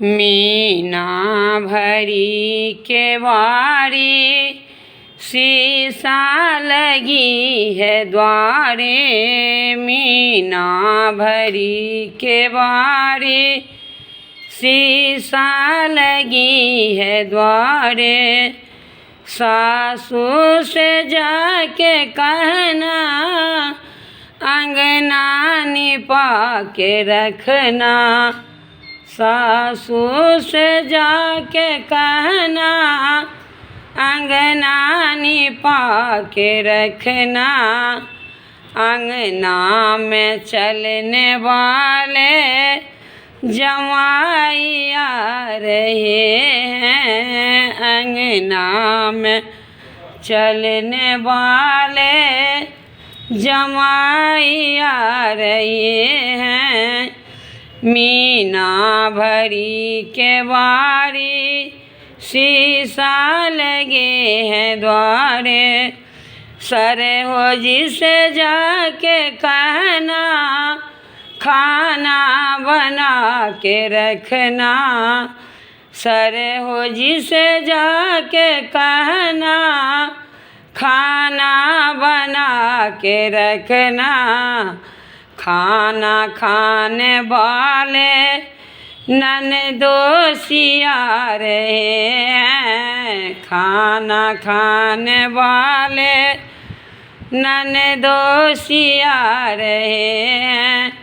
मीना भरी के बारी, शीशा लगी है द्वारे। मीना भरी के बारी, शीशा लगी है द्वारे। सासू से जाके कहना, अंगना निपा के रखना। सासू से जाके कहना, अंगना निपा के रखना। अंगना में चलने वाले जमाई आ रहे हैं। अंगना में चलने वाले जमाई आ रहे हैं। मीना भरी के बारी, शीशा लगे हैं द्वारे। सरहोजी से जाके कहना, खाना बना के रखना। सरहोजी से जाके कहना, खाना बना के रखना। खाना खाने वाले ननदोसी आ रहे हैं। खाना खाने वाले ननदोसी आ रहे हैं।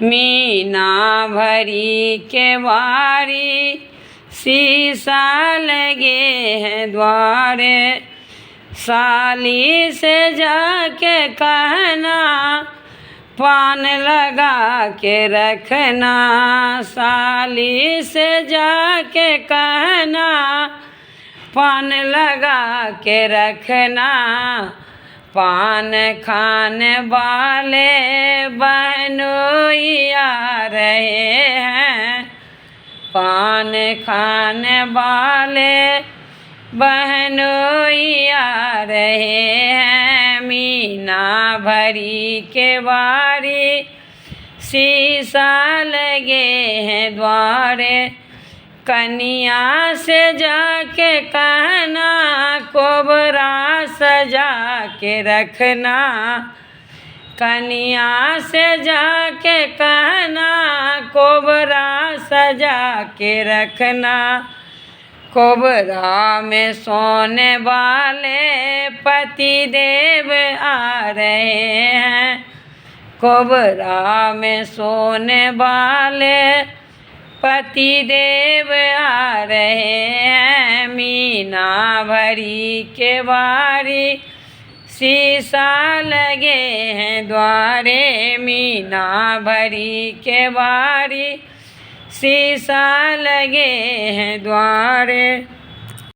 मीना भरी के बारी, शीशा लगे हैं द्वारे। साली से जाके कहना, पान लगा के रखना। साली से जाके कहना, पान लगा के रखना। पान खाने वाले बहनोई आ रहे हैं। पान खाने वाले बहनोई आ रहे हैं। मीना भरी के बारी, शीशा लगे हैं द्वारे। कन्या से जाके कहना, कोबरा सजा के रखना। कन्या से जाके कहना, कोबरा सजा के रखना। कोबरा में सोने वाले पति देव आ रहे हैं। कोबरा में सोने वाले पति देव आ रहे हैं। मीना भरी के बारी, शीशा लगे हैं द्वारे। मीना भरी के बारी, शीशा लगे हैं द्वारे।